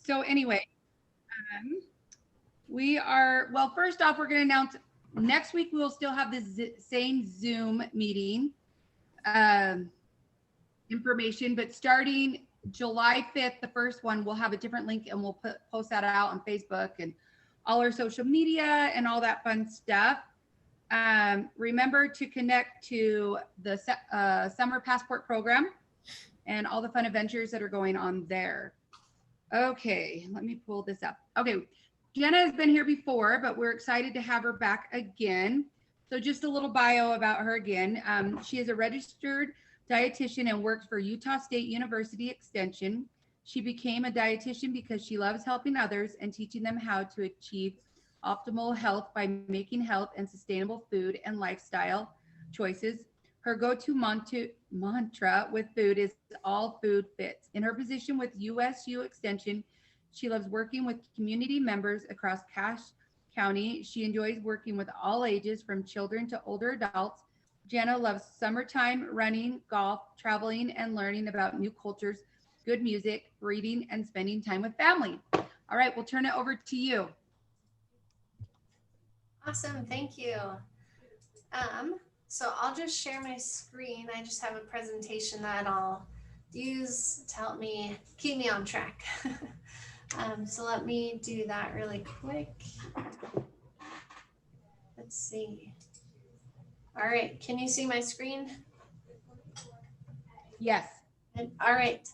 So anyway, um, well, first off, we're going to announce next week we will still have the same Zoom meeting um, information, but starting July 5th, the first one, we'll have a different link and we'll post that out on Facebook and all our social media and all that fun stuff. Remember to connect to the Summer Passport Program and all the fun adventures that are going on there. Okay, let me pull this up. Okay, Jenna has been here before, but we're excited to have her back again. So just a little bio about her again. She is a registered dietitian and works for Utah State University Extension. She became a dietitian because she loves helping others and teaching them how to achieve optimal health by making health and sustainable food and lifestyle choices. Her go-to mantra with food is all food fits. In her position with USU Extension, she loves working with community members across Cache County. She enjoys working with all ages, from children to older adults. Jenna loves summertime, running, golf, traveling, and learning about new cultures, good music, reading, and spending time with family. All right, we'll turn it over to you. Awesome, thank you. So I'll just share my screen. I just have a presentation that I'll use to help me keep me on track. So let me do that really quick. Let's see. All right, can you see my screen? Yes. All right.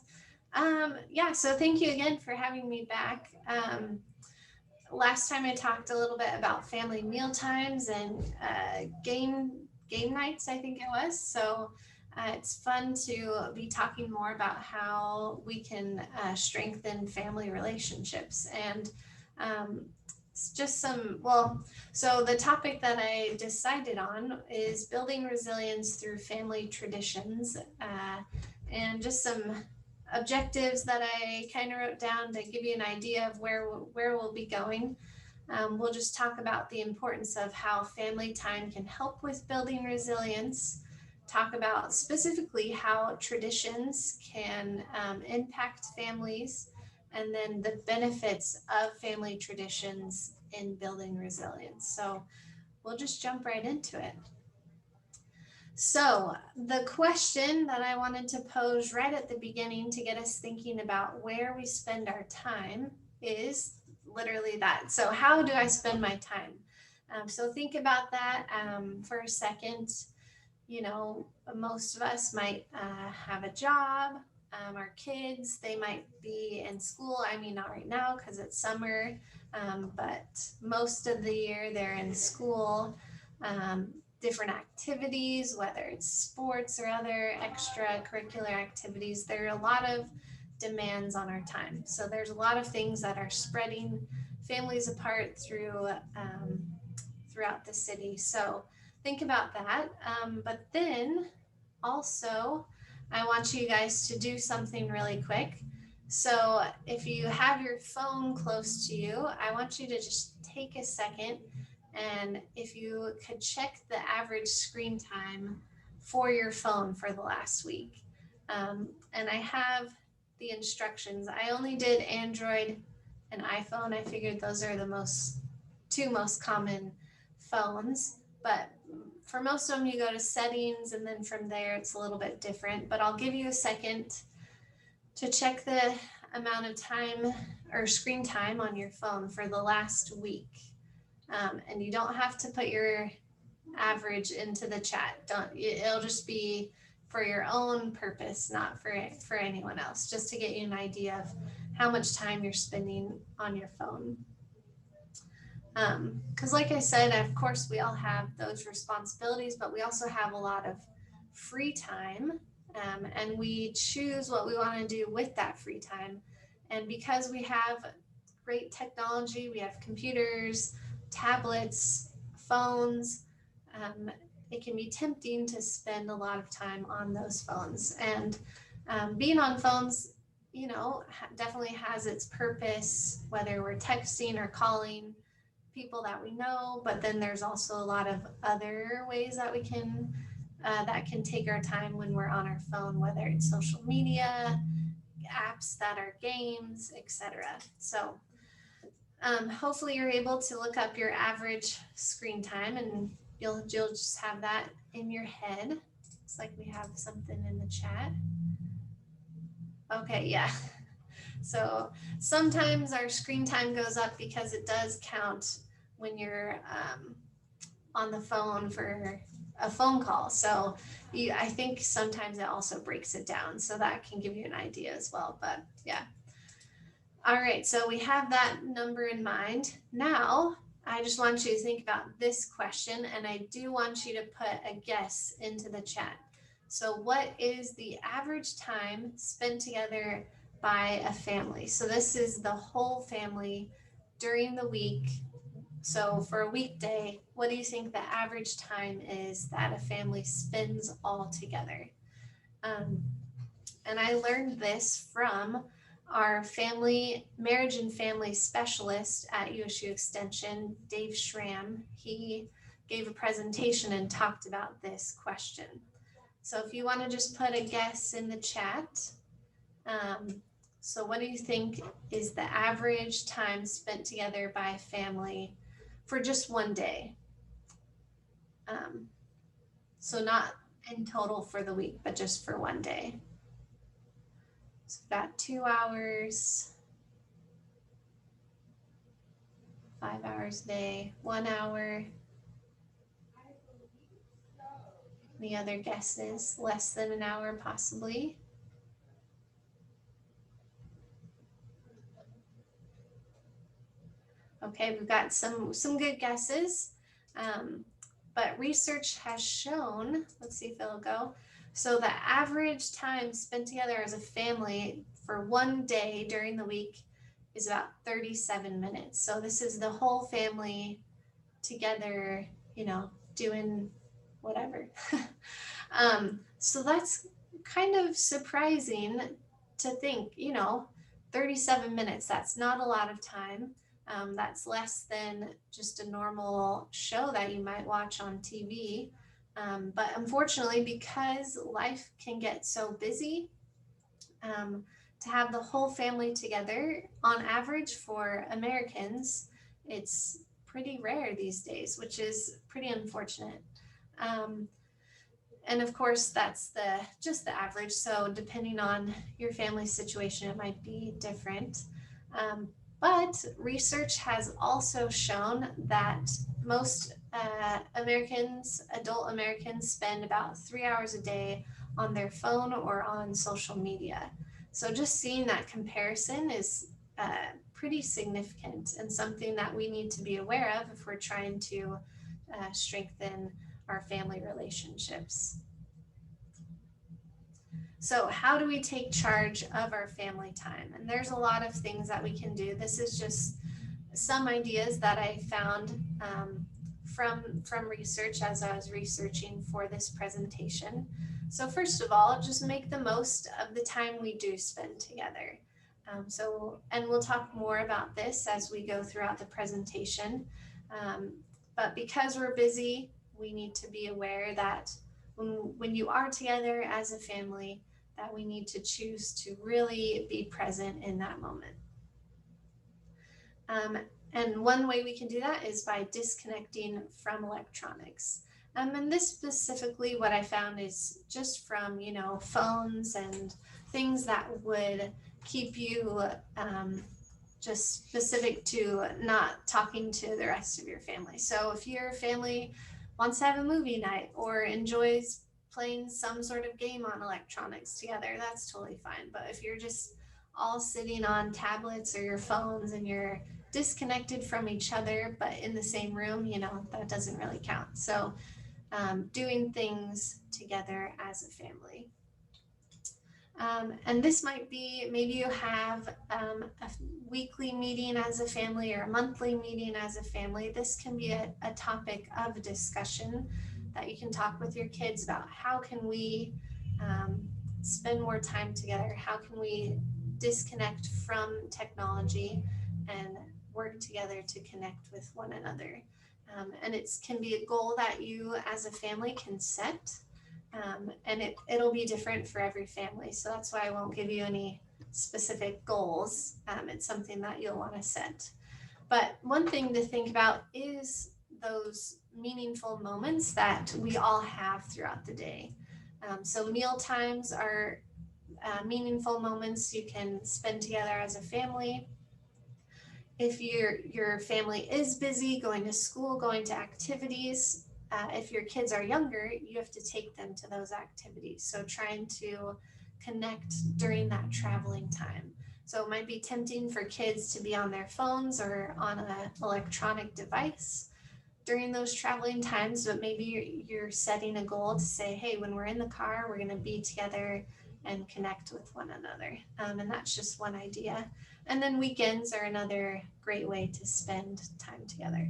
Yeah, so thank you again for having me back. Last time I talked a little bit about family meal times and game nights, I think it was. So it's fun to be talking more about how we can strengthen family relationships. And just so the topic that I decided on is building resilience through family traditions, and just some objectives that I kind of wrote down to give you an idea of where we'll be going. We'll just talk about the importance of how family time can help with building resilience, talk about specifically how traditions can impact families, and then the benefits of family traditions in building resilience. So we'll just jump right into it. So the question that I wanted to pose right at the beginning to get us thinking about where we spend our time is literally that. So how do I spend my time? So think about that for a second. You know, most of us might have a job. Our kids, they might be in school. I mean, not right now because it's summer, but most of the year they're in school. Different activities, whether it's sports or other extracurricular activities. There are a lot of demands on our time. So there's a lot of things that are spreading families apart throughout the city. So think about that. But then also, I want you guys to do something really quick. So if you have your phone close to you, I want you to just take a second, and if you could check the average screen time for your phone for the last week. And I have the instructions. I only did Android and iPhone. I figured those are the two most common phones, but for most of them you go to settings, and then from there it's a little bit different. But I'll give you a second to check the amount of time or screen time on your phone for the last week. And you don't have to put your average into the chat. It'll just be for your own purpose, not for anyone else, just to get you an idea of how much time you're spending on your phone. Because like I said, of course, we all have those responsibilities, but we also have a lot of free time, and we choose what we want to do with that free time. And because we have great technology, we have computers, tablets, phones, it can be tempting to spend a lot of time on those phones. And being on phones, you know, definitely has its purpose, whether we're texting or calling people that we know, but then there's also a lot of other ways that we can that can take our time when we're on our phone, whether it's social media, apps that are games, etc. So hopefully you're able to look up your average screen time, and you'll just have that in your head. Looks like we have something in the chat. Okay, yeah. So sometimes our screen time goes up because it does count when you're on the phone for a phone call. So I think sometimes it also breaks it down. So that can give you an idea as well. But yeah. All right, so we have that number in mind. Now, I just want you to think about this question, and I do want you to put a guess into the chat. So what is the average time spent together by a family? So this is the whole family during the week. So for a weekday, what do you think the average time is that a family spends all together? And I learned this from our family marriage and family specialist at USU Extension, Dave Schramm. He gave a presentation and talked about this question. So if you want to just put a guess in the chat, so what do you think is the average time spent together by a family for just one day? So not in total for the week, but just for one day. So we've got 2 hours, 5 hours a day, 1 hour. Any other guesses? Less than an hour, possibly. Okay, we've got some good guesses. But research has shown, let's see if it'll go. So the average time spent together as a family for one day during the week is about 37 minutes. So this is the whole family together, doing whatever. So that's kind of surprising to think, 37 minutes, that's not a lot of time. That's less than just a normal show that you might watch on TV. But unfortunately, because life can get so busy, to have the whole family together, on average for Americans, it's pretty rare these days, which is pretty unfortunate. And of course, that's just the average. So depending on your family situation, it might be different. But research has also shown that most adult Americans spend about 3 hours a day on their phone or on social media. So just seeing that comparison is pretty significant and something that we need to be aware of if we're trying to strengthen our family relationships. So how do we take charge of our family time? And there's a lot of things that we can do. This is just some ideas that I found from research as I was researching for this presentation. So first of all, just make the most of the time we do spend together. And we'll talk more about this as we go throughout the presentation. But because we're busy, we need to be aware that when you are together as a family, that we need to choose to really be present in that moment. And one way we can do that is by disconnecting from electronics. And this specifically, what I found is just from, phones and things that would keep you just specific to not talking to the rest of your family. So if your family wants to have a movie night or enjoys playing some sort of game on electronics together, that's totally fine. But if you're just all sitting on tablets or your phones and you're disconnected from each other but in the same room, that doesn't really count. So doing things together as a family. And this might be, maybe you have a weekly meeting as a family or a monthly meeting as a family. This can be a topic of discussion that you can talk with your kids about. How can we spend more time together? How can we disconnect from technology and work together to connect with one another? And it can be a goal that you as a family can set. And it'll be different for every family. So that's why I won't give you any specific goals. It's something that you'll want to set. But one thing to think about is those meaningful moments that we all have throughout the day. So meal times are meaningful moments you can spend together as a family. If your family is busy, going to school, going to activities, if your kids are younger, you have to take them to those activities. So trying to connect during that traveling time. So it might be tempting for kids to be on their phones or on an electronic device during those traveling times, but maybe you're setting a goal to say, hey, when we're in the car, we're going to be together and connect with one another. And that's just one idea. And then weekends are another great way to spend time together.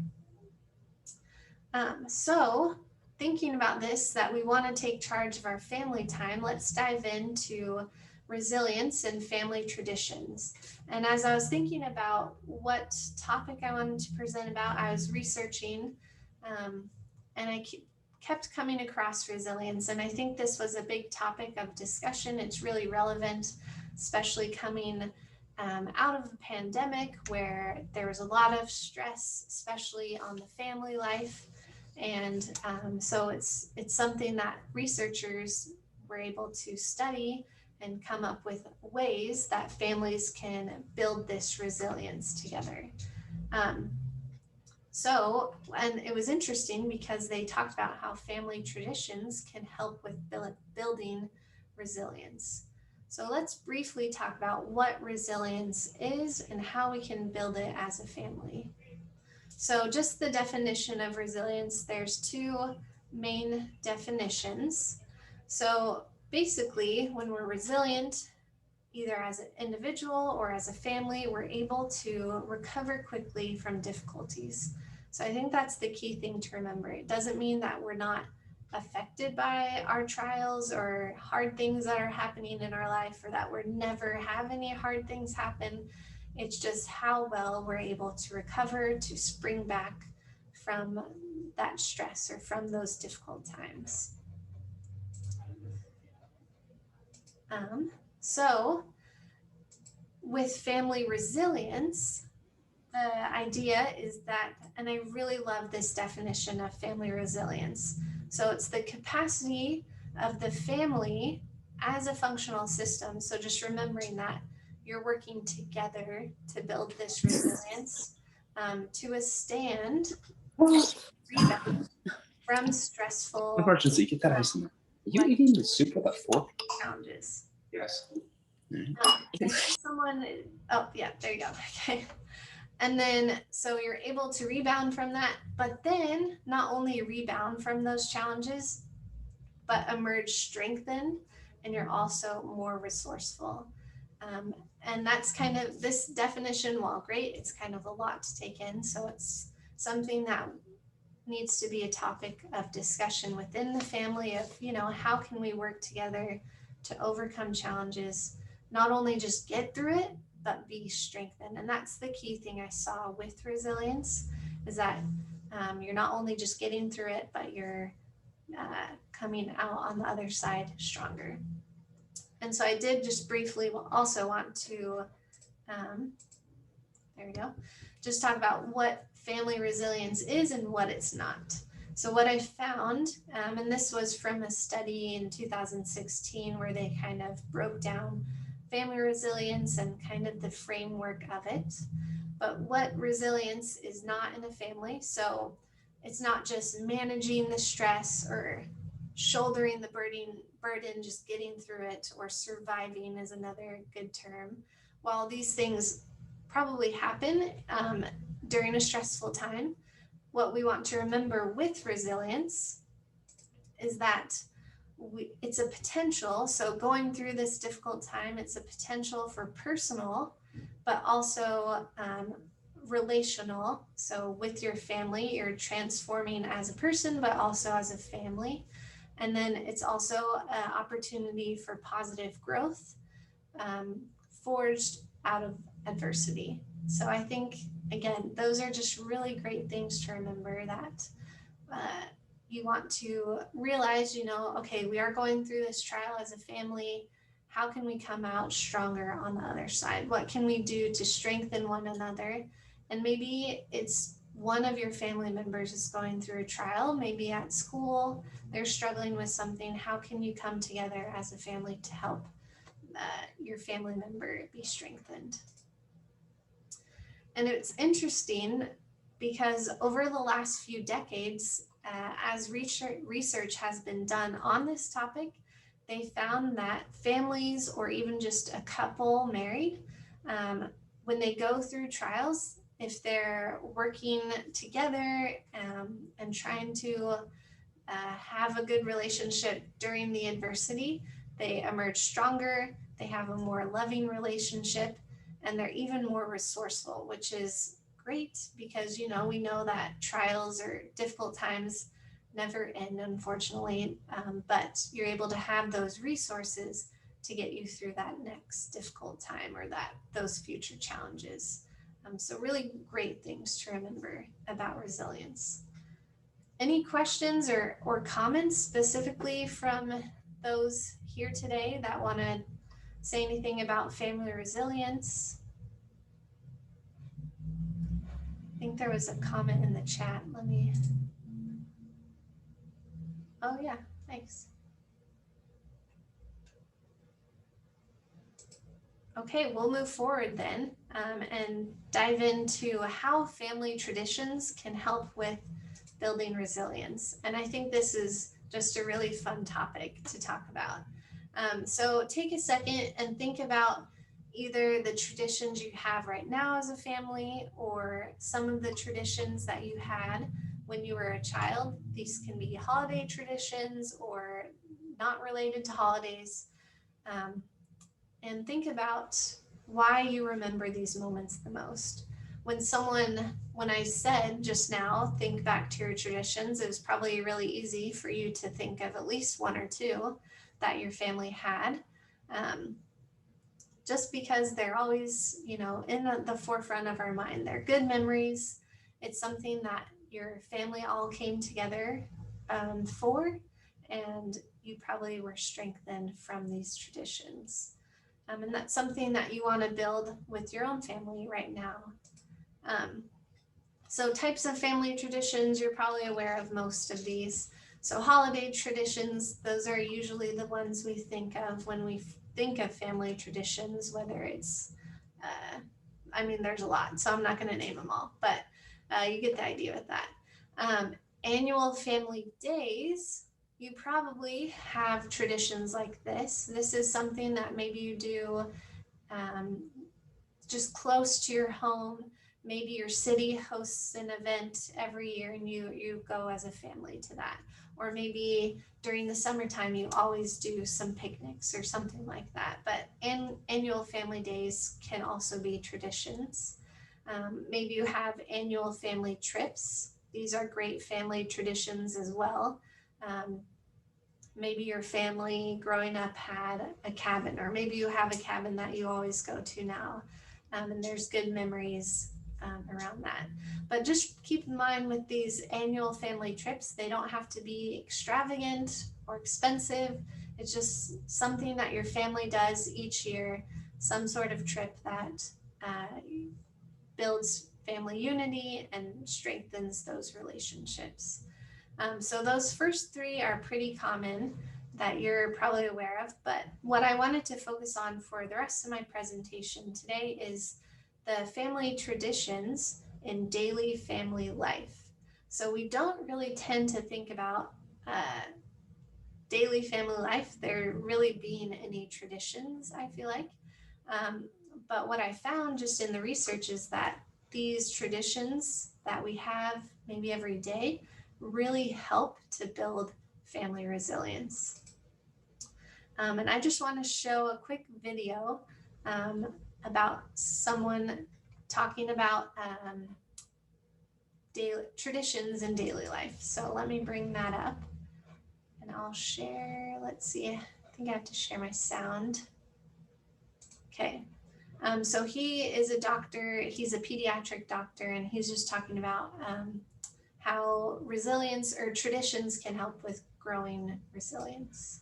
So thinking about this, that we want to take charge of our family time, let's dive into resilience and family traditions. And as I was thinking about what topic I wanted to present about, I was researching and I kept coming across resilience. And I think this was a big topic of discussion. It's really relevant, especially coming out of the pandemic where there was a lot of stress, especially on the family life. And so it's something that researchers were able to study and come up with ways that families can build this resilience together. And it was interesting because they talked about how family traditions can help with building resilience. So let's briefly talk about what resilience is and how we can build it as a family. So just the definition of resilience, there's two main definitions. So basically, when we're resilient, either as an individual or as a family, we're able to recover quickly from difficulties. So I think that's the key thing to remember. It doesn't mean that we're not affected by our trials or hard things that are happening in our life, or that we're never have any hard things happen. It's just how well we're able to recover, to spring back from that stress or from those difficult times. So with family resilience, the idea is that, and I really love this definition of family resilience. So it's the capacity of the family as a functional system. So just remembering that you're working together to build this resilience, to withstand rebound from stressful Are you eating the soup with a fork? challenges. Yes. Someone, oh yeah, there you go. Okay. And then, so you're able to rebound from that, but then not only rebound from those challenges, but emerge strengthened, and you're also more resourceful. And that's kind of this definition, while great, it's kind of a lot to take in. So it's something that needs to be a topic of discussion within the family of, how can we work together to overcome challenges, not only just get through it, but be strengthened. And that's the key thing I saw with resilience, is that you're not only just getting through it, but you're coming out on the other side stronger. And so I did just briefly also want to, there we go, just talk about what family resilience is and what it's not. So what I found, and this was from a study in 2016 where they kind of broke down family resilience and kind of the framework of it. But what resilience is not in a family. So it's not just managing the stress or shouldering the burden, just getting through it, or surviving is another good term. While these things probably happen during a stressful time, what we want to remember with resilience is that it's a potential. So going through this difficult time, it's a potential for personal, but also relational. So with your family, you're transforming as a person, but also as a family. And then it's also an opportunity for positive growth, forged out of adversity. So I think, again, those are just really great things to remember, that you want to realize, okay, we are going through this trial as a family. how can we come out stronger on the other side? What can we do to strengthen one another? And maybe it's one of your family members is going through a trial, maybe at school, they're struggling with something. How can you come together as a family to help your family member be strengthened? And it's interesting because over the last few decades, as research has been done on this topic, they found that families or even just a couple married, when they go through trials, if they're working together and trying to have a good relationship during the adversity, they emerge stronger, they have a more loving relationship, and they're even more resourceful, which is great because, you know, we know that trials or difficult times never end, unfortunately, but you're able to have those resources to get you through that next difficult time or those future challenges. So really great things to remember about resilience. Any questions or comments specifically from those here today that want to say anything about family resilience? I think there was a comment in the chat. Oh yeah, thanks. Okay, we'll move forward then and dive into how family traditions can help with building resilience. And I think this is just a really fun topic to talk about. So take a second and think about either the traditions you have right now as a family or some of the traditions that you had when you were a child. These can be holiday traditions or not related to holidays. And think about why you remember these moments the most. When I said just now, think back to your traditions, it was probably really easy for you to think of at least one or two that your family had, just because they're always, you know, in the forefront of our mind. They're good memories. It's something that your family all came together for, and you probably were strengthened from these traditions. And that's something that you want to build with your own family right now. So types of family traditions, you're probably aware of most of these. So holiday traditions, those are usually the ones we think of when we think of family traditions, whether it's, there's a lot, so I'm not going to name them all, but you get the idea with that. Annual family days, you probably have traditions like this. This is something that maybe you do just close to your home. Maybe your city hosts an event every year and you go as a family to that. Or maybe during the summertime, you always do some picnics or something like that. But annual family days can also be traditions. Maybe you have annual family trips. These are great family traditions as well. Maybe your family growing up had a cabin, or maybe you have a cabin that you always go to now. And there's good memories around that. But just keep in mind with these annual family trips, they don't have to be extravagant or expensive. It's just something that your family does each year, some sort of trip that builds family unity and strengthens those relationships. So those first three are pretty common that you're probably aware of, but what I wanted to focus on for the rest of my presentation today is the family traditions in daily family life. So we don't really tend to think about daily family life there really being any traditions, I feel like. But what I found just in the research is that these traditions that we have maybe every day really help to build family resilience. And I just want to show a quick video about someone talking about daily traditions in daily life. So let me bring that up and I'll share. Let's see, I think I have to share my sound. Okay. So he is a doctor, he's a pediatric doctor, and he's just talking about how resilience or traditions can help with growing resilience.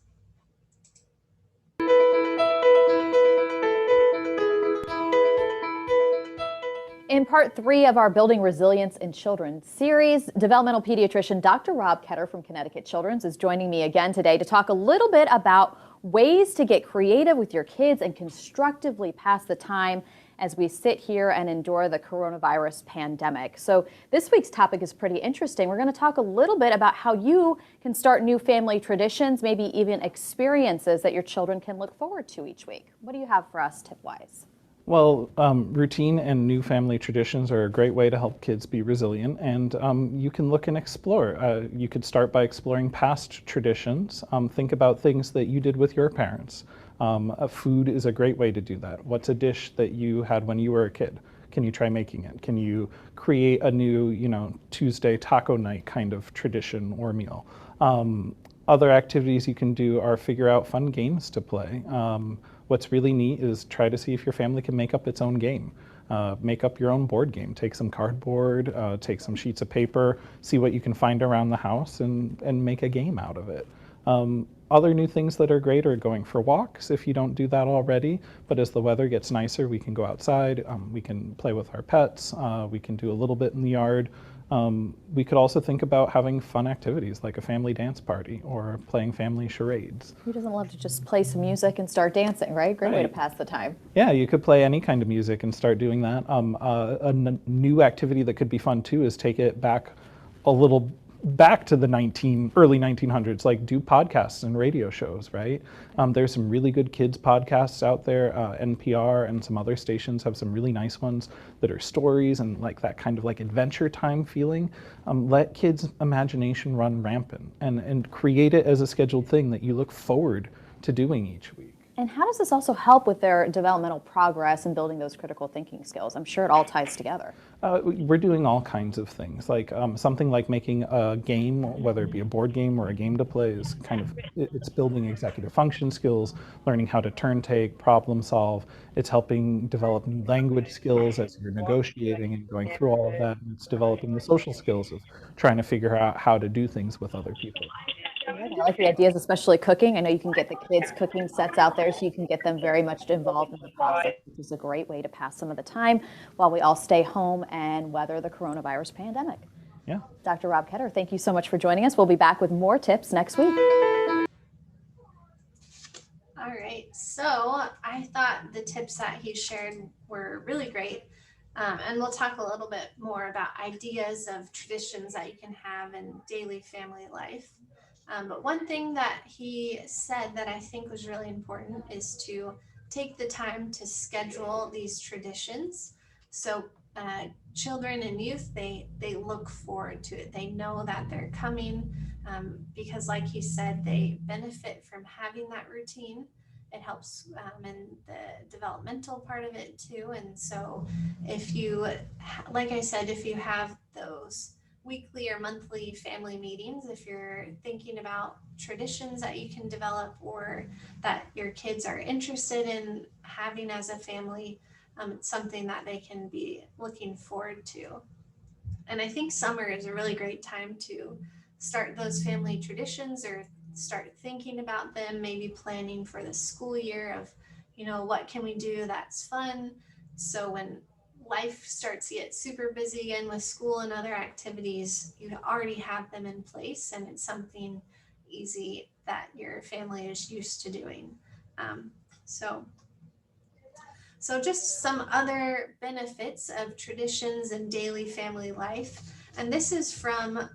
In part 3 of our Building Resilience in Children series, developmental pediatrician Dr. Rob Ketter from Connecticut Children's is joining me again today to talk a little bit about ways to get creative with your kids and constructively pass the time as we sit here and endure the coronavirus pandemic. So this week's topic is pretty interesting. We're going to talk a little bit about how you can start new family traditions, maybe even experiences that your children can look forward to each week. What do you have for us tip-wise? Well, routine and new family traditions are a great way to help kids be resilient, and you can look and explore. You could start by exploring past traditions. Think about things that you did with your parents. Food is a great way to do that. What's a dish that you had when you were a kid? Can you try making it? Can you create a new, Tuesday taco night kind of tradition or meal? Other activities you can do are figure out fun games to play. What's really neat is try to see if your family can make up its own game. Make up your own board game. Take some cardboard, take some sheets of paper, see what you can find around the house and make a game out of it. Other new things that are great are going for walks if you don't do that already, but as the weather gets nicer, we can go outside, we can play with our pets, we can do a little bit in the yard. We could also think about having fun activities like a family dance party or playing family charades. Who doesn't love to just play some music and start dancing, right? Great way to pass the time. Yeah, you could play any kind of music and start doing that. New activity that could be fun too is take it back a little back to the early 1900s, like do podcasts and radio shows, right? There's some really good kids podcasts out there. NPR and some other stations have some really nice ones that are stories and like that kind of like adventure time feeling. Let kids' imagination run rampant and create it as a scheduled thing that you look forward to doing each week. And how does this also help with their developmental progress and building those critical thinking skills? I'm sure it all ties together. We're doing all kinds of things, like something like making a game, whether it be a board game or a game to play, is it's building executive function skills, learning how to turn take, problem solve. It's helping develop new language skills as you're negotiating and going through all of that. And it's developing the social skills of trying to figure out how to do things with other people. I like the ideas, especially cooking. I know you can get the kids cooking sets out there so you can get them very much involved in the process, which is a great way to pass some of the time while we all stay home and weather the coronavirus pandemic. Yeah. Dr. Rob Ketter, thank you so much for joining us. We'll be back with more tips next week. All right, so I thought the tips that he shared were really great. And we'll talk a little bit more about ideas of traditions that you can have in daily family life. But one thing that he said that I think was really important is to take the time to schedule these traditions. So children and youth, they look forward to it. They know that they're coming because like he said, they benefit from having that routine. It helps in the developmental part of it too. And so if you, like I said, if you have those weekly or monthly family meetings, if you're thinking about traditions that you can develop or that your kids are interested in having as a family, it's something that they can be looking forward to. And I think summer is a really great time to start those family traditions or start thinking about them, maybe planning for the school year of, what can we do that's fun? So when life starts to get super busy again with school and other activities, you already have them in place and it's something easy that your family is used to doing. So just some other benefits of traditions in daily family life. And this is from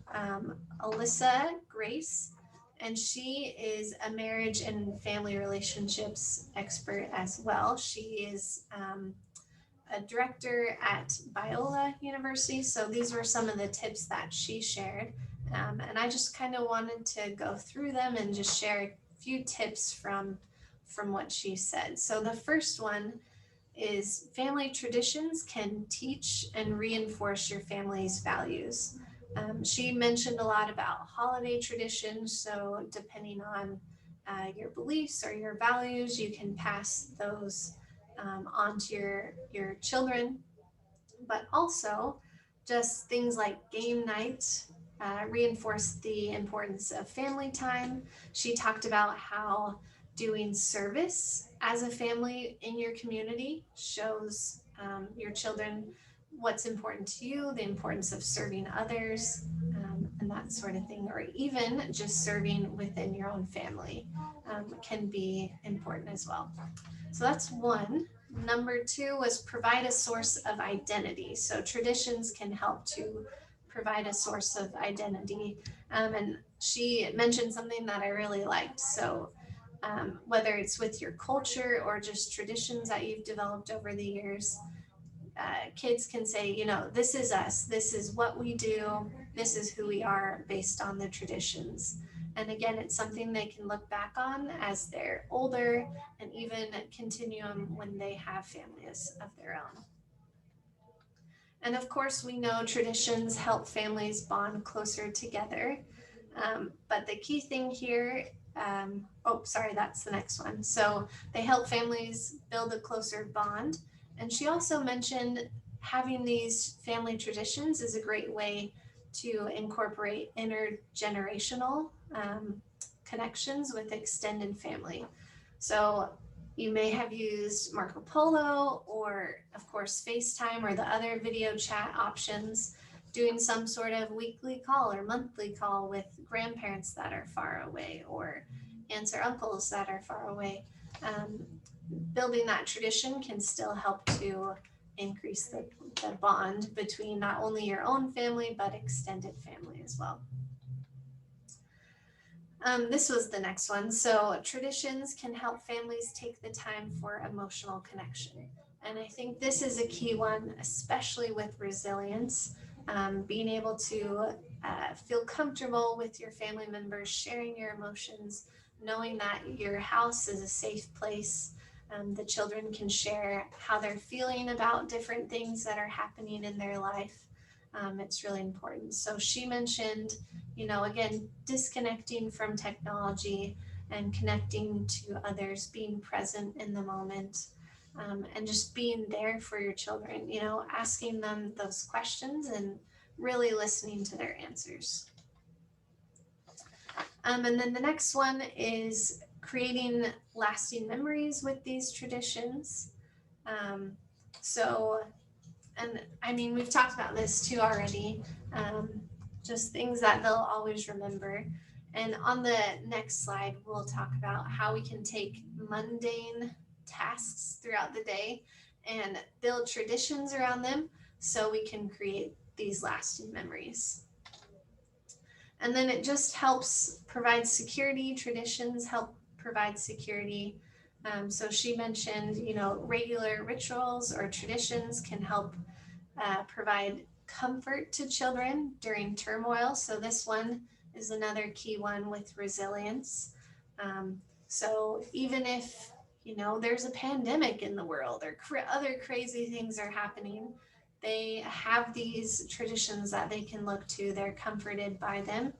Alyssa Grace, and she is a marriage and family relationships expert as well. She is a director at Biola University. So these were some of the tips that she shared. And I just kind of wanted to go through them and just share a few tips from what she said. So the first one is family traditions can teach and reinforce your family's values. She mentioned a lot about holiday traditions. So depending on your beliefs or your values, you can pass those on to your children, but also just things like game night reinforce the importance of family time. She talked about how doing service as a family in your community shows your children what's important to you, the importance of serving others, and that sort of thing, or even just serving within your own family can be important as well. So that's one. Number two was provide a source of identity. So traditions can help to provide a source of identity. And she mentioned something that I really liked. So whether it's with your culture or just traditions that you've developed over the years, kids can say, you know, this is us, this is what we do, this is who we are based on the traditions. And again, it's something they can look back on as they're older and even continue when they have families of their own. And of course, we know traditions help families bond closer together. But the key thing here, that's the next one. So they help families build a closer bond. And she also mentioned having these family traditions is a great way to incorporate intergenerational connections with extended family. So you may have used Marco Polo or, of course, FaceTime or the other video chat options, doing some sort of weekly call or monthly call with grandparents that are far away or aunts or uncles that are far away. Building that tradition can still help to increase the bond between not only your own family, but extended family as well. This was the next one. So traditions can help families take the time for emotional connection. And I think this is a key one, especially with resilience, being able to feel comfortable with your family members, sharing your emotions, knowing that your house is a safe place. The children can share how they're feeling about different things that are happening in their life. It's really important. So she mentioned, you know, again, disconnecting from technology and connecting to others, being present in the moment, and just being there for your children, you know, asking them those questions and really listening to their answers. And then the next one is creating lasting memories with these traditions. And I mean, we've talked about this too already, just things that they'll always remember. And on the next slide, we'll talk about how we can take mundane tasks throughout the day and build traditions around them so we can create these lasting memories. And then it just helps provide security. Traditions help provide security. So she mentioned, you know, regular rituals or traditions can help provide comfort to children during turmoil. So this one is another key one with resilience. So even if, you know, there's a pandemic in the world or other crazy things are happening, they have these traditions that they can look to. They're comforted by them,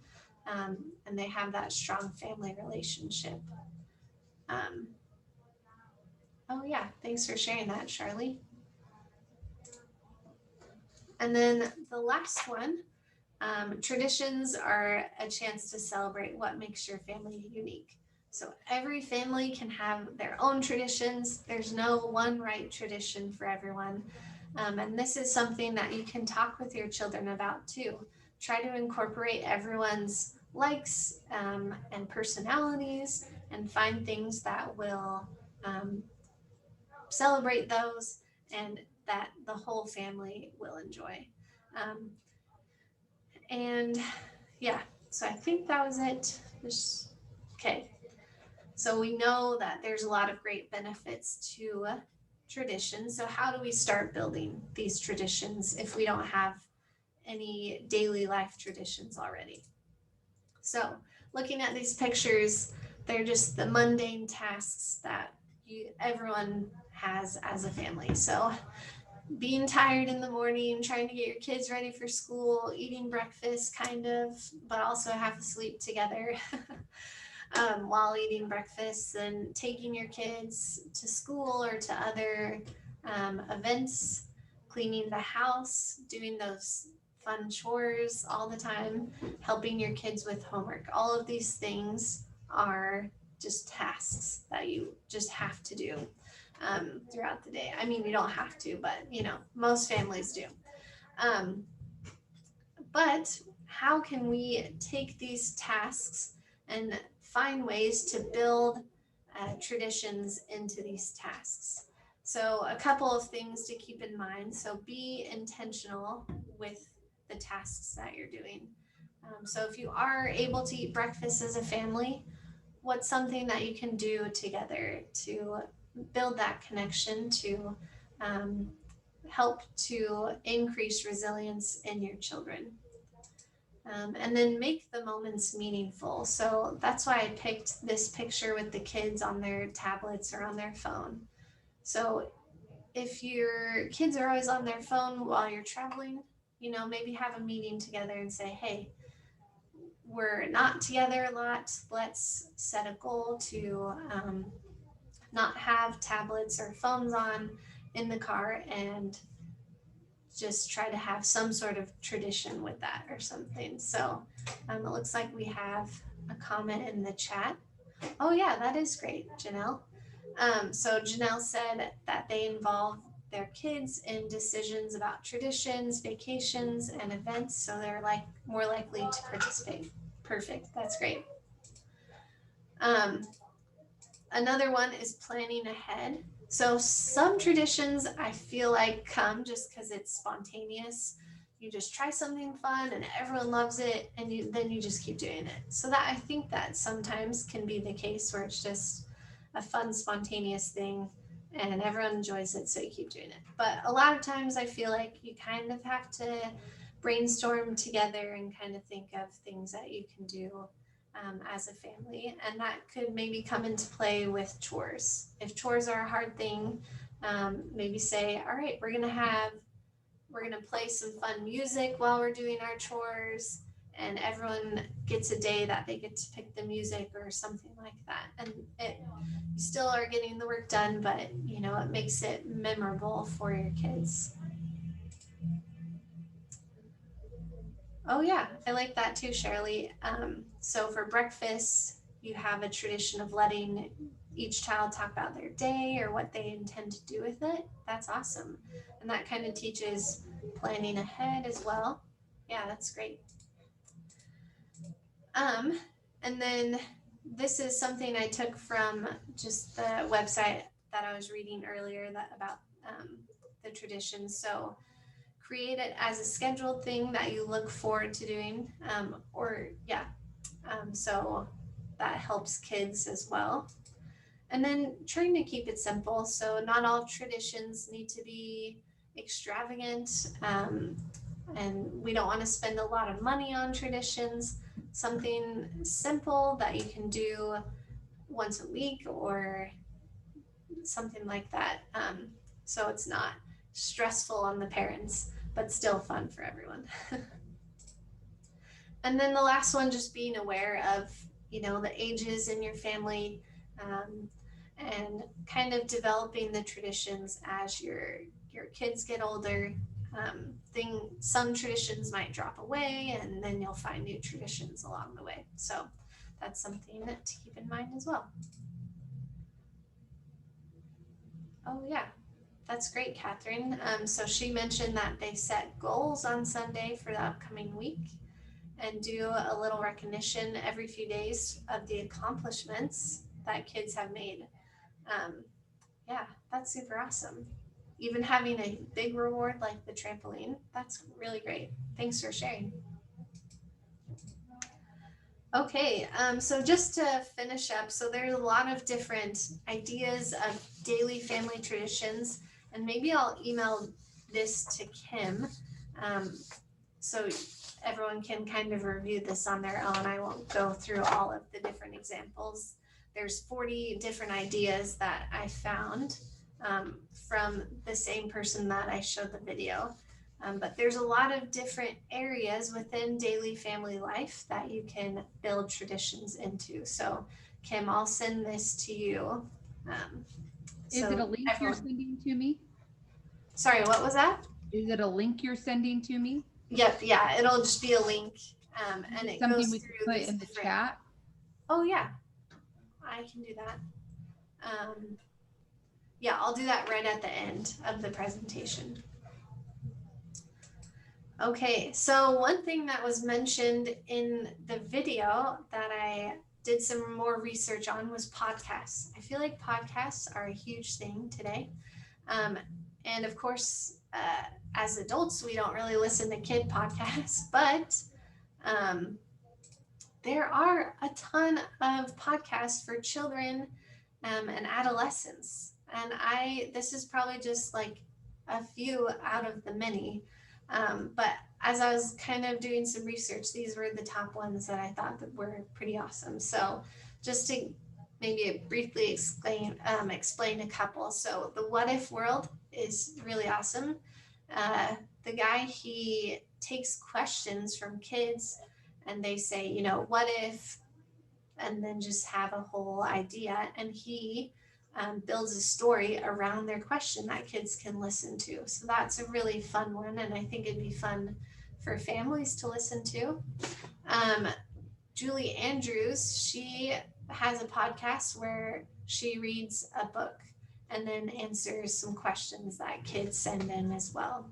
and they have that strong family relationship. Oh yeah, thanks for sharing that, Charlie. And then the last one, traditions are a chance to celebrate what makes your family unique. So every family can have their own traditions. There's no one right tradition for everyone. And this is something that you can talk with your children about too. Try to incorporate everyone's likes and personalities and find things that will celebrate those and that the whole family will enjoy. And yeah, so I think that was it. Okay. So we know that there's a lot of great benefits to tradition. So how do we start building these traditions if we don't have any daily life traditions already? So looking at these pictures, they're just the mundane tasks that everyone has as a family. So being tired in the morning, trying to get your kids ready for school, eating breakfast kind of, but also have a sleep together while eating breakfast, and taking your kids to school or to other events, cleaning the house, doing those fun chores all the time, helping your kids with homework. All of these things are just tasks that you just have to do throughout the day. I mean, you don't have to, but you know, most families do. But how can we take these tasks and find ways to build traditions into these tasks? So a couple of things to keep in mind. So be intentional with the tasks that you're doing. So if you are able to eat breakfast as a family, what's something that you can do together to build that connection, to help to increase resilience in your children? And then make the moments meaningful. So that's why I picked this picture with the kids on their tablets or on their phone. So if your kids are always on their phone while you're traveling, maybe have a meeting together and say, hey, we're not together a lot. Let's set a goal to not have tablets or phones on in the car, and just try to have some sort of tradition with that or something. So it looks like we have a comment in the chat. Oh yeah, that is great, Janelle. So Janelle said that they involve their kids in decisions about traditions, vacations, and events, so they're more likely to participate. Perfect, that's great. Another one is planning ahead. So some traditions I feel like come just because it's spontaneous. You just try something fun and everyone loves it, and then you just keep doing it. So that I think that sometimes can be the case where it's just a fun, spontaneous thing and everyone enjoys it, so you keep doing it. But a lot of times I feel like you kind of have to brainstorm together and kind of think of things that you can do as a family, and that could maybe come into play with chores. If chores are a hard thing, maybe say, all right, we're gonna play some fun music while we're doing our chores, and everyone gets a day that they get to pick the music or something like that. And you still are getting the work done, but it makes it memorable for your kids. Oh yeah, I like that too, Shirley. So for breakfast, you have a tradition of letting each child talk about their day or what they intend to do with it. That's awesome. And that kind of teaches planning ahead as well. Yeah, that's great. And then this is something I took from just the website that I was reading earlier about the tradition. So create it as a scheduled thing that you look forward to doing, so that helps kids as well. And then trying to keep it simple. So not all traditions need to be extravagant, and we don't want to spend a lot of money on traditions. Something simple that you can do once a week or something like that. So it's not stressful on the parents, but still fun for everyone. And then the last one, just being aware of, the ages in your family, and kind of developing the traditions as your kids get older. Some traditions might drop away, and then you'll find new traditions along the way. So that's something to keep in mind as well. Oh yeah, that's great, Catherine. So she mentioned that they set goals on Sunday for the upcoming week and do a little recognition every few days of the accomplishments that kids have made. Yeah, that's super awesome. Even having a big reward like the trampoline, that's really great. Thanks for sharing. Okay, so just to finish up, so there's a lot of different ideas of daily family traditions, and maybe I'll email this to Kim, so everyone can kind of review this on their own. I won't go through all of the different examples. There's 40 different ideas that I found from the same person that I showed the video. But there's a lot of different areas within daily family life that you can build traditions into. So Kim, I'll send this to you. Is it a link you're sending to me? Sorry, what was that? Is it a link you're sending to me? Yep, yeah, it'll just be a link, and it Something goes we through can put in the chat. Oh yeah, I can do that. Yeah, I'll do that right at the end of the presentation. Okay, so one thing that was mentioned in the video that I did some more research on was podcasts. I feel like podcasts are a huge thing today. And of course, as adults, we don't really listen to kid podcasts, but there are a ton of podcasts for children and adolescents. And this is probably just like a few out of the many. But as I was kind of doing some research, these were the top ones that I thought that were pretty awesome. So just to maybe briefly explain a couple. So the What If World is really awesome. The guy, he takes questions from kids and they say, you know, what if, and then just have a whole idea. And he builds a story around their question that kids can listen to. So that's a really fun one. And I think it'd be fun for families to listen to. Julie Andrews, she has a podcast where she reads a book and then answers some questions that kids send in as well.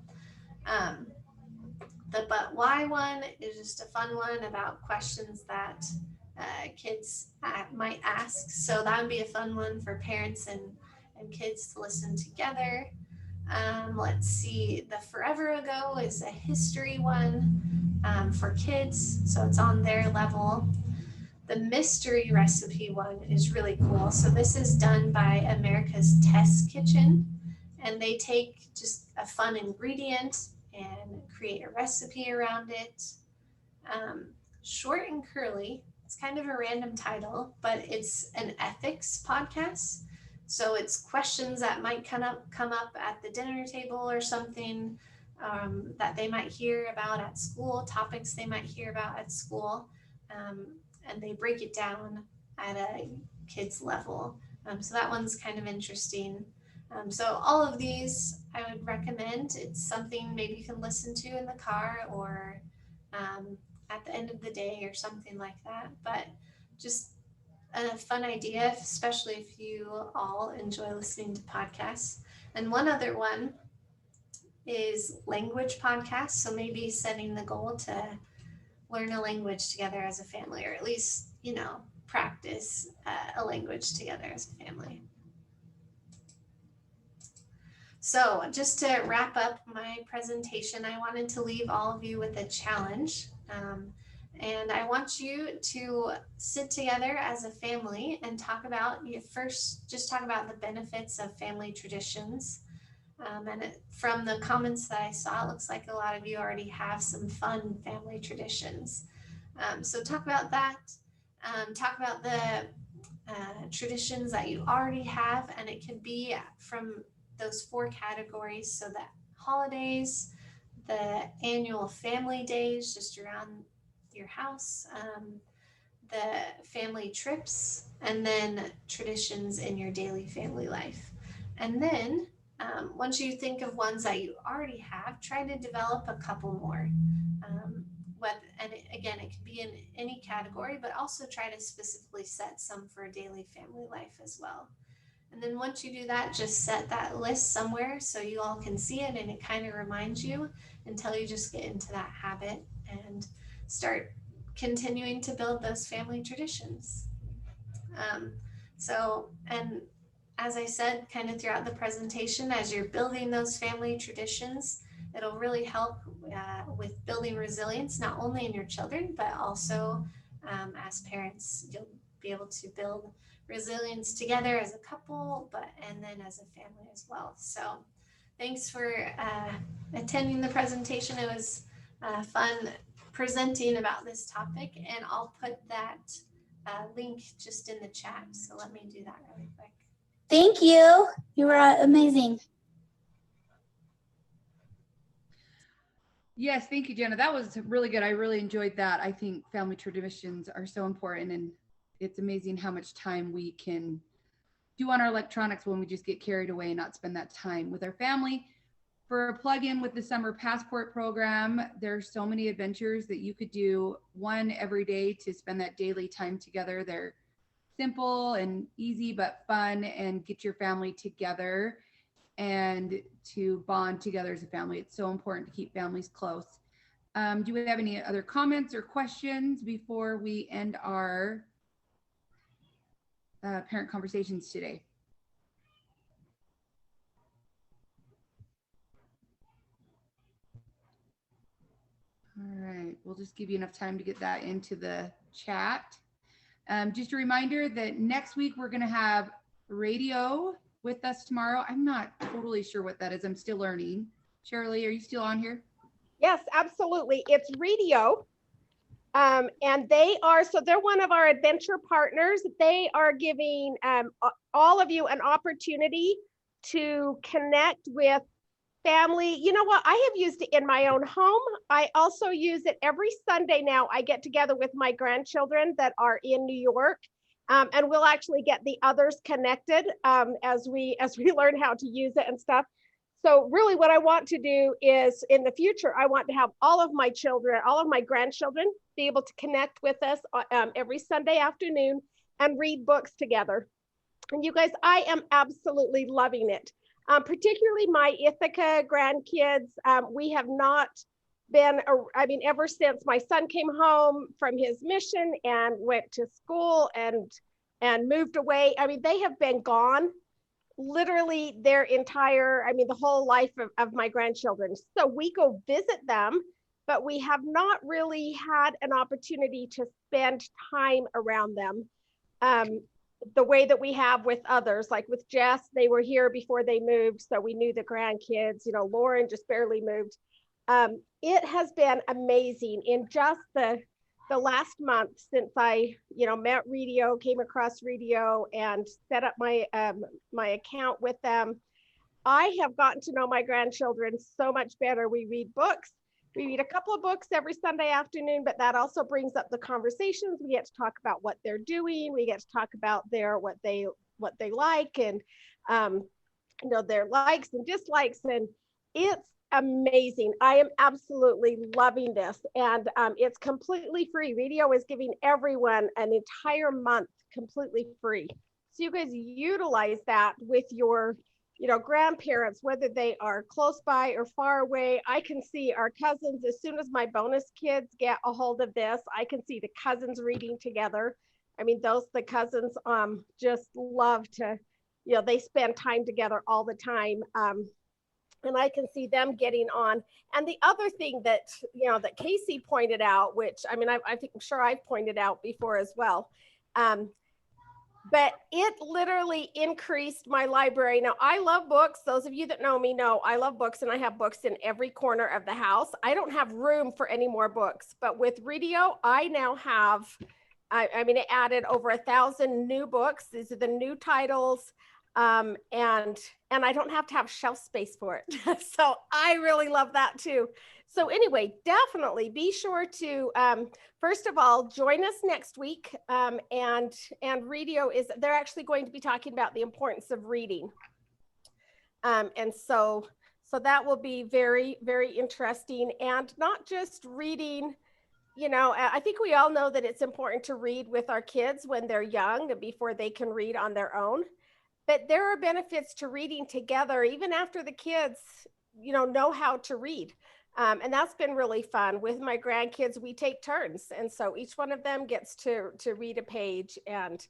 The But Why one is just a fun one about questions that kids might ask. So that would be a fun one for parents and kids to listen together. Let's see, the Forever Ago is a history one for kids, so it's on their level. The Mystery Recipe one is really cool. So this is done by America's Test Kitchen, and they take just a fun ingredient and create a recipe around it. Short and Curly, it's kind of a random title, but it's an ethics podcast. So it's questions that might come up at the dinner table or something that they might hear about at school, topics they might hear about at school, and they break it down at a kid's level. So that one's kind of interesting. So all of these I would recommend. It's something maybe you can listen to in the car or at the end of the day or something like that. But just a fun idea, especially if you all enjoy listening to podcasts. And one other one is language podcasts. So maybe setting the goal to learn a language together as a family, or at least, you know, practice a language together as a family. So just to wrap up my presentation, I wanted to leave all of you with a challenge. And I want you to sit together as a family and talk about, just talk about the benefits of family traditions. From the comments that I saw, it looks like a lot of you already have some fun family traditions. So talk about that. Talk about the traditions that you already have, and it can be from those 4 categories. So the holidays, the annual family days just around your house, the family trips, and then traditions in your daily family life. And then once you think of ones that you already have, try to develop a couple more. And again, it can be in any category, but also try to specifically set some for a daily family life as well. And then once you do that, just set that list somewhere so you all can see it and it kind of reminds you until you just get into that habit and start continuing to build those family traditions. And as I said, kind of throughout the presentation, as you're building those family traditions, it'll really help with building resilience, not only in your children, but also as parents, you'll be able to build resilience together as a couple, and then as a family as well. So thanks for attending the presentation. It was fun presenting about this topic, and I'll put that link just in the chat. So let me do that really quick. Thank you. You were amazing. Yes, thank you, Jenna. That was really good. I really enjoyed that. I think family traditions are so important, and it's amazing how much time we can do on our electronics when we just get carried away and not spend that time with our family. For a plug-in with the Summer Passport program, there's so many adventures that you could do, one every day to spend that daily time together. They're simple and easy, but fun, and get your family together and to bond together as a family. It's so important to keep families close. Do we have any other comments or questions before we end our parent conversations today? All right, we'll just give you enough time to get that into the chat. Just a reminder that next week we're going to have radio with us tomorrow. I'm not totally sure what that is. I'm still learning. Shirley, are you still on here? Yes, absolutely. It's radio. And they're one of our adventure partners. They are giving all of you an opportunity to connect with family. You know what? I have used it in my own home. I also use it every Sunday now. I get together with my grandchildren that are in New York. And we'll actually get the others connected as we learn how to use it and stuff. So really what I want to do is in the future, I want to have all of my children, all of my grandchildren be able to connect with us every Sunday afternoon and read books together. And you guys, I am absolutely loving it. Particularly my Ithaca grandkids. We have not been, ever since my son came home from his mission and went to school and moved away. They have been gone literally their entire, the whole life of my grandchildren. So we go visit them, but we have not really had an opportunity to spend time around them the way that we have with others. Like with Jess, they were here before they moved, so we knew the grandkids. Lauren just barely moved. It has been amazing in just the last month since I, met Radio, came across Radio and set up my my account with them. I have gotten to know my grandchildren so much better. We read books. We read a couple of books every Sunday afternoon, but that also brings up the conversations. We get to talk about what they're doing. We get to talk about what they like and their likes and dislikes, and it's amazing. I am absolutely loving this, and it's completely free. Radio is giving everyone an entire month completely free, so you guys utilize that with your grandparents, whether they are close by or far away. I can see our cousins, as soon as my bonus kids get a hold of this, I can see the cousins reading together. The cousins just love to, they spend time together all the time. And I can see them getting on. And the other thing that, that Casey pointed out, which, I'm sure I've pointed out before as well, but it literally increased my library. Now, I love books. Those of you that know me know I love books, and I have books in every corner of the house. I don't have room for any more books, but with Radio, I now have, it added over 1,000 new books. These are the new titles. And I don't have to have shelf space for it. So I really love that too. So anyway, definitely be sure to, first of all, join us next week. And Radio they're actually going to be talking about the importance of reading. And so that will be very, very interesting, and not just reading. I think we all know that it's important to read with our kids when they're young, before they can read on their own. But there are benefits to reading together, even after the kids, know how to read. And that's been really fun. With my grandkids, we take turns. And so each one of them gets to read a page. And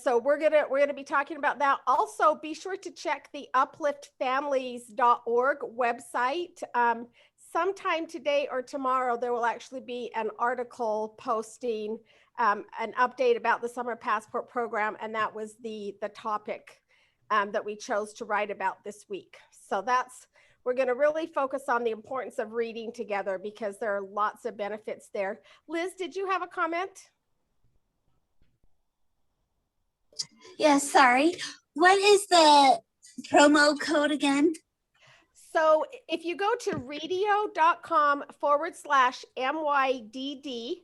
so we're gonna be talking about that. Also, be sure to check the upliftfamilies.org website. Sometime today or tomorrow, there will actually be an article posting an update about the Summer Passport Program, and that was the topic that we chose to write about this week. So we're going to really focus on the importance of reading together, because there are lots of benefits there. Liz, did you have a comment? Yes, sorry. What is the promo code again? So if you go to radio.com/MYDD,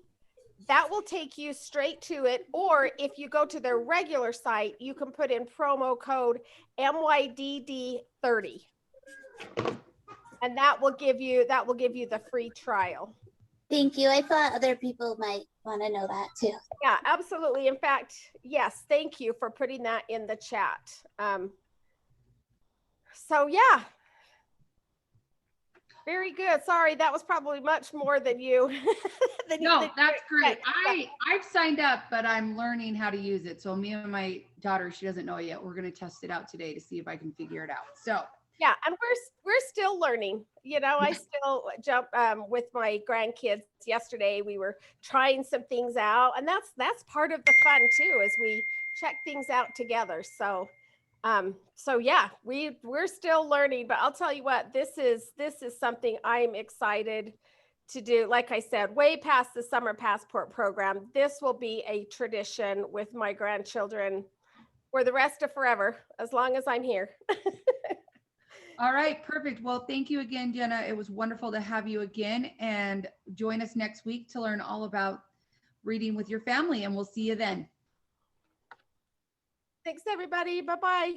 that will take you straight to it. Or if you go to their regular site, you can put in promo code MYDD30. And that will give you the free trial. Thank you. I thought other people might want to know that too. Yeah, absolutely. In fact, yes, thank you for putting that in the chat. So yeah. Very good. Sorry, that was probably much more than you. No, that's great. expect. I've signed up, but I'm learning how to use it. So me and my daughter, she doesn't know it yet. We're going to test it out today to see if I can figure it out. So Yeah, and we're still learning. You know, I still jump with my grandkids. Yesterday, we were trying some things out, and that's part of the fun too, as we check things out together. So yeah, we're still learning. But I'll tell you what, this is something I'm excited to do. Like I said, way past the summer passport program, this will be a tradition with my grandchildren for the rest of forever, as long as I'm here. all right, perfect. Well, thank you again, Jenna. It was wonderful to have you again, and join us next week to learn all about reading with your family, and we'll see you then. Thanks, everybody. Bye-bye.